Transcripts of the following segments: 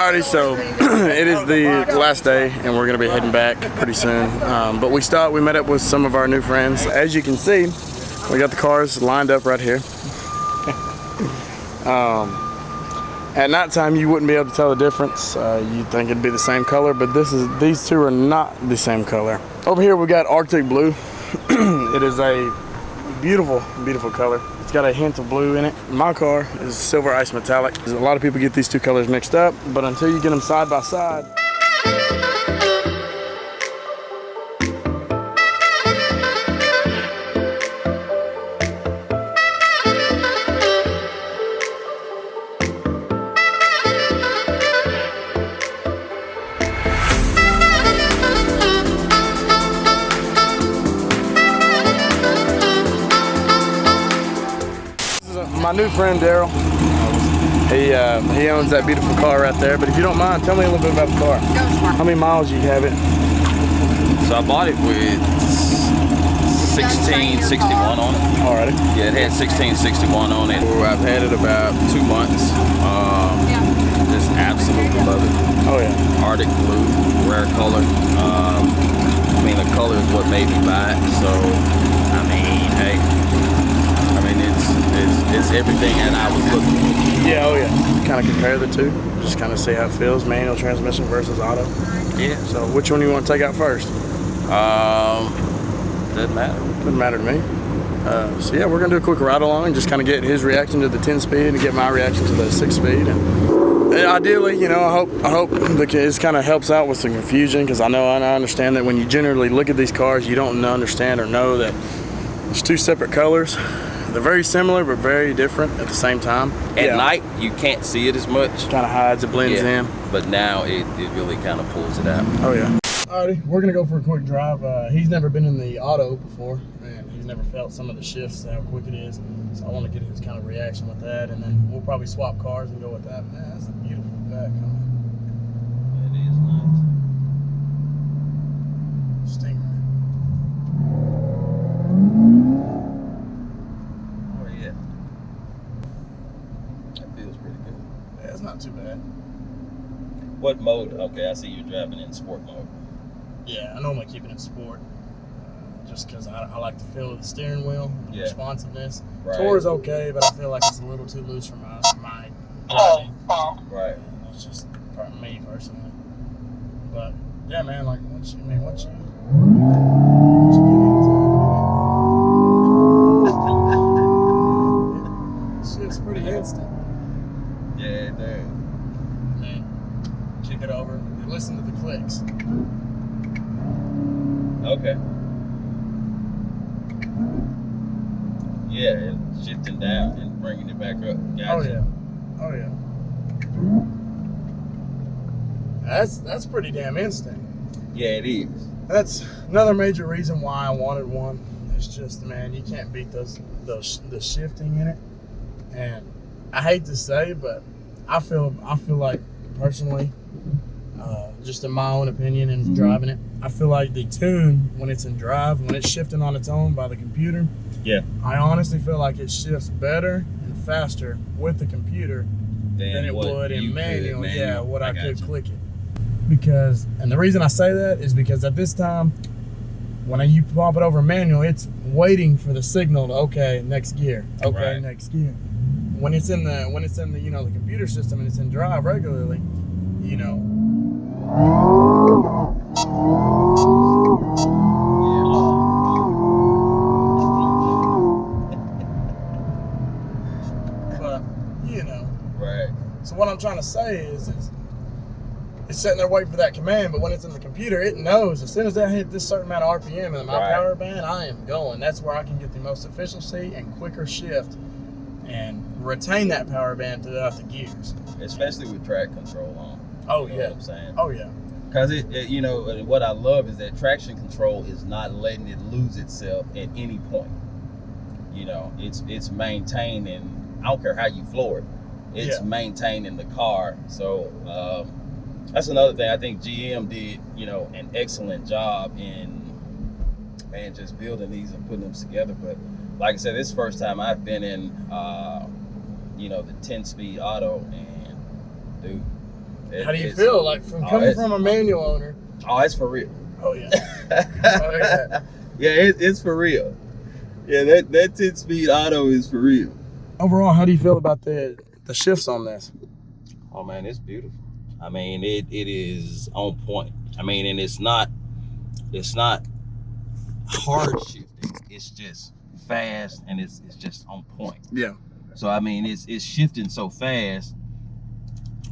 Alrighty, so it is the last day and we're gonna be heading back pretty soon. But we met up with some of our new friends. As you can see, we got the cars lined up right here. At nighttime, you wouldn't be able to tell the difference. You'd think it'd be the same color, but these two are not the same color. Over here, we got Arctic Blue. It is a beautiful, beautiful color. It's got a hint of blue in it. My car is Silver Ice Metallic. A lot of people get these two colors mixed up, but until you get them side by side, my new friend Daryl, he owns that beautiful car right there. But if you don't mind, tell me a little bit about the car. How many miles you have it? So I bought it with 1661 on it. Alrighty. Yeah, it had 1661 on it. I've had it about 2 months. Just absolutely love it. Oh yeah. Arctic blue, rare color. I mean, the color is what made me buy it. So, I mean, hey. It's everything that I was looking for. Yeah, oh yeah. Kind of compare the two, just kind of see how it feels, manual transmission versus auto. Yeah. So which one do you want to take out first? Doesn't matter. Doesn't matter to me. So yeah, we're gonna do a quick ride along and just kind of get his reaction to the 10-speed and get my reaction to the 6-speed. And ideally, you know, I hope this kind of helps out with some confusion, because I understand that when you generally look at these cars, you don't understand or know that there's two separate colors. They're very similar, but very different at the same time. At night, you can't see it as much. Kind of hides, it blends in. But now it really kind of pulls it out. Oh yeah. Alrighty, we're gonna go for a quick drive. He's never been in the auto before, and he's never felt some of the shifts, how quick it is. So I want to get his kind of reaction with that, and then we'll probably swap cars and go with that. Man, that's a beautiful back coming. It is nice. Stinger. It's not too bad. What mode? Okay, I see you're driving in sport mode. Yeah, I normally keep it in sport, just because I like the feel of the steering wheel and the responsiveness. Right. Tour is okay, but I feel like it's a little too loose for my driving. Right. It's just me personally. But yeah, man, like once you get into it, it's pretty instant. Yeah, it does. And then kick it over and listen to the clicks. Okay. Yeah, it's shifting down and bringing it back up. Gotcha. Oh yeah. Oh yeah. That's pretty damn instant. Yeah, it is. That's another major reason why I wanted one. It's just, man, you can't beat the shifting in it. And I hate to say, but I feel like personally, just in my own opinion and driving it, I feel like the tune when it's in drive, when it's shifting on its own by the computer, I honestly feel like it shifts better and faster with the computer than it would in manual. Yeah, I could click it. Because, and the reason I say that is because at this time, when you pump it over manual, it's waiting for the signal to okay, next gear, okay, next gear. When it's in the you know, the computer system and it's in drive regularly, you know. But you know. Right. So what I'm trying to say is it's sitting there waiting for that command, but when it's in the computer, it knows as soon as I hit this certain amount of RPM in my power band, I am going. That's where I can get the most efficiency and quicker shift and retain that power band throughout the gears. Especially with track control on. Oh, you know what I'm saying? Oh, yeah. Because it, you know, what I love is that traction control is not letting it lose itself at any point. You know, it's maintaining, I don't care how you floor it, it's maintaining the car. So that's another thing. I think GM did, you know, an excellent job in, man, just building these and putting them together. But like I said, this is the first time I've been in, you know, the 10-speed auto, and dude, How do you feel? Like coming from a manual owner? Oh, it's for real. Oh yeah. Oh yeah. Yeah, it's for real. Yeah, that 10-speed auto is for real. Overall, how do you feel about the shifts on this? Oh man, it's beautiful. I mean, it is on point. I mean, and it's not hard shifting. It's just fast and it's just on point. Yeah. So I mean, it's shifting so fast.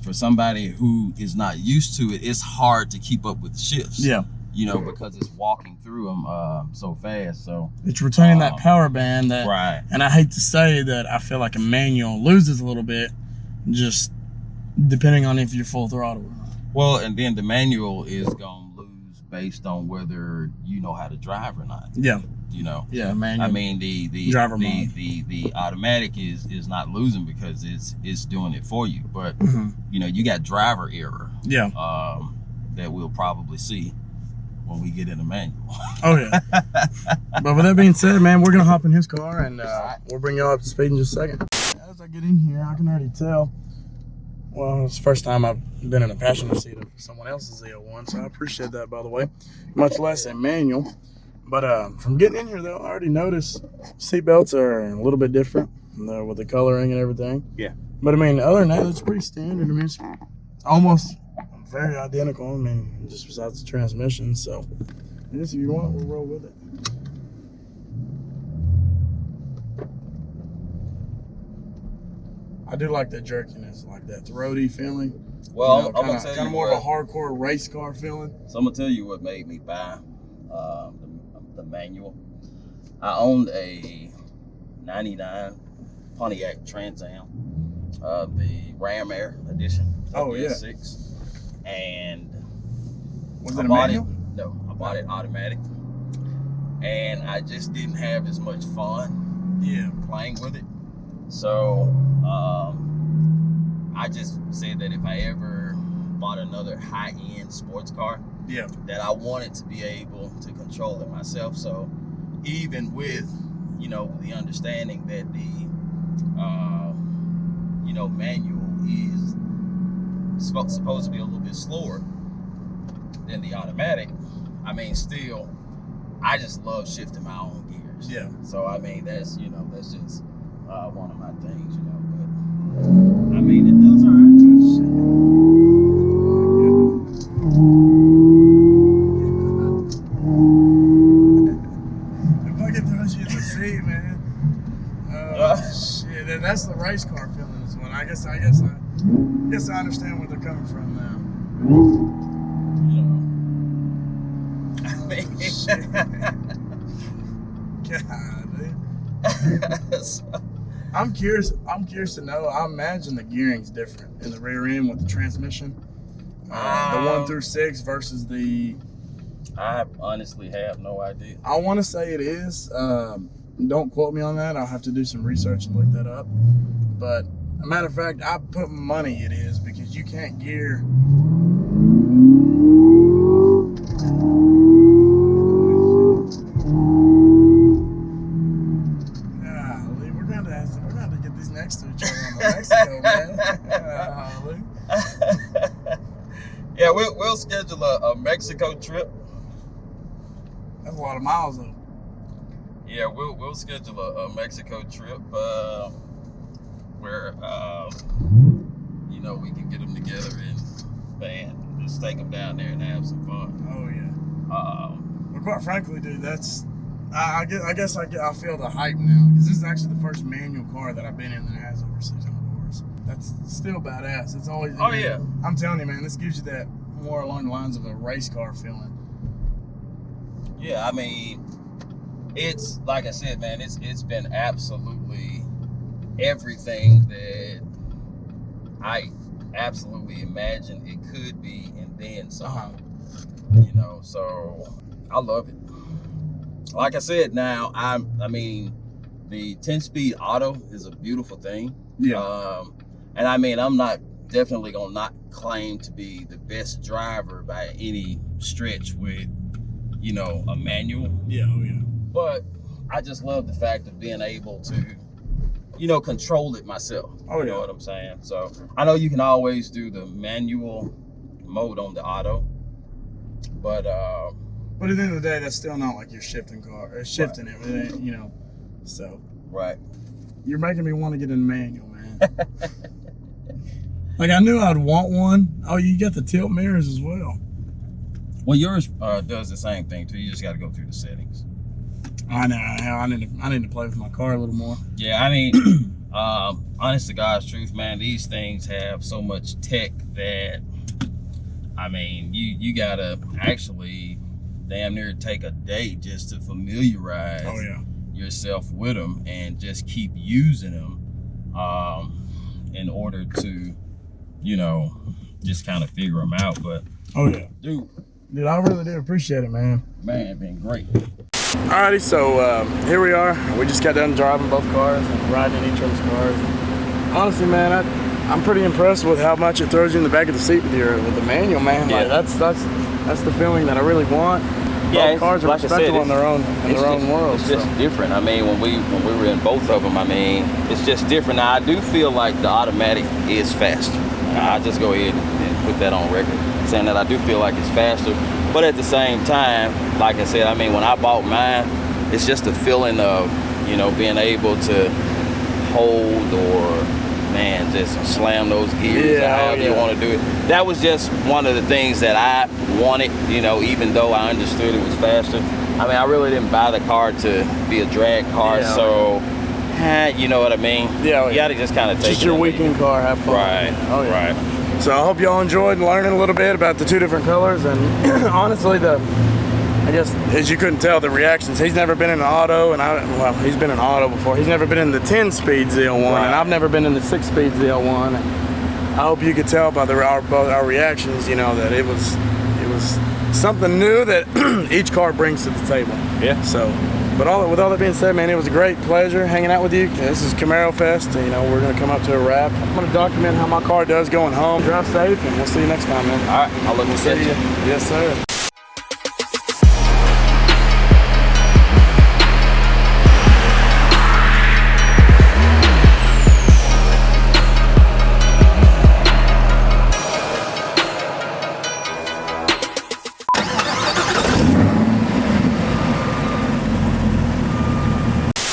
For somebody who is not used to it, it's hard to keep up with the shifts. Yeah. You know, because it's walking through them so fast. So it's retaining that power band that, right. And I hate to say that I feel like a manual loses a little bit, just depending on if you're full throttle or not. Well, and then the manual is gonna lose based on whether you know how to drive or not. Yeah. You know. Yeah, manual. I mean, the driver the automatic is not losing because it's doing it for you. But you know, you got driver error. Yeah. That we'll probably see when we get in the manual. Oh yeah. But with that being said, man, we're gonna hop in his car and we'll bring y'all up to speed in just a second. As I get in here, I can already tell. Well, it's the first time I've been in a passenger seat of someone else's ZL1, so I appreciate that, by the way. Much less a manual. But from getting in here, though, I already noticed seatbelts are a little bit different with the coloring and everything. Yeah. But, I mean, other than that, it's pretty standard. I mean, it's almost very identical. I mean, just besides the transmission. So, I guess if you want, we'll roll with it. I do like that jerkiness, like that throaty feeling. Well, you know, I'm gonna tell you kind of more of a hardcore race car feeling. So I'm gonna tell you what made me buy the manual. I owned a '99 Pontiac Trans Am, the Ram Air edition. Oh yeah. 6. And was it a manual? No, I bought it automatic, and I just didn't have as much fun. Yeah. Playing with it. So I just said that if I ever bought another high-end sports car, yeah, that I wanted to be able to control it myself. So even with, you know, the understanding that the you know, manual is supposed to be a little bit slower than the automatic, I mean, still, I just love shifting my own gears. Yeah. So I mean, that's, you know, that's just one of my things, you know. But I mean, it does all right. If I can throw you in the seat, man. Shit, that's the race car feeling. This one. I guess I understand where they're coming from now. You know. I mean, God, dude. I'm curious to know. I imagine the gearing's different in the rear end with the transmission. The 1 through 6 versus the. I honestly have no idea. I want to say it is. Don't quote me on that. I'll have to do some research and look that up. But a matter of fact, I put money it is, because you can't gear. We're gonna get these next to each other on the Mexico, man. Yeah, we'll schedule a Mexico trip. That's a lot of miles, though. Yeah, we'll schedule a Mexico trip where you know, we can get them together and just take them down there and have some fun. Oh yeah. But quite frankly, dude, that's I guess I feel the hype now, because this is actually the first manual car that I've been in that has over 600 horse. That's still badass. It's always. Oh yeah. I'm telling you, man, this gives you that more along the lines of a race car feeling. Yeah, I mean, it's like I said, man, it's been absolutely everything that I absolutely imagined it could be, and then some. You know, so I love it. Like I said, now I mean, the 10-speed auto is a beautiful thing. Yeah. And I mean, I'm not definitely gonna not claim to be the best driver by any stretch with, you know, a manual. Yeah, oh yeah. But I just love the fact of being able to you know, control it myself. Oh, you know what I'm saying? So I know you can always do the manual mode on the auto, but at the end of the day, that's still not like you're shifting shifting it, you know. So right. You're making me want to get in the manual, man. Like I knew I'd want one. Oh, you got the tilt mirrors as well. Well, yours does the same thing too. You just got to go through the settings. I know. I need to play with my car a little more. Yeah, I mean, honest to God's truth, man, these things have so much tech that, I mean, you gotta actually damn near take a day just to familiarize yourself with them and just keep using them in order to, you know, just kind of figure them out. But dude, I really did appreciate it, man. Man, it's been great. Alrighty, so here we are. We just got done driving both cars and riding in each other's cars. Honestly, man, I'm pretty impressed with how much it throws you in the back of the seat with the manual, man. Yeah. Like that's the feeling that I really want. Yeah, both cars are like respectable in their own world. It's just different. I mean, when we were in both of them, I mean, it's just different. Now I do feel like the automatic is faster. I'll just go ahead and put that on record, saying that I do feel like it's faster. But at the same time, like I said, I mean, when I bought mine, it's just the feeling of, you know, being able to hold or, man, just slam those gears or however you want to do it. That was just one of the things that I wanted, you know, even though I understood it was faster. I mean, I really didn't buy the car to be a drag car, so, you know what I mean? Yeah. You got to just kind of take just your weekend car, have fun. Right. Oh, yeah. Right. So I hope y'all enjoyed learning a little bit about the two different colors, and honestly, I guess as you couldn't tell, the reactions. He's never been in an auto, and he's been in an auto before. He's never been in the 10-speed ZL1, and I've never been in the 6-speed ZL1. And I hope you could tell by our reactions, you know, that it was something new that each car brings to the table. Yeah. So. But with all that being said, man, it was a great pleasure hanging out with you. This is Camaro Fest, and, you know, we're going to come up to a wrap. I'm going to document how my car does going home. Drive safe, and we'll see you next time, man. All right, I'll look at you. Yes, sir.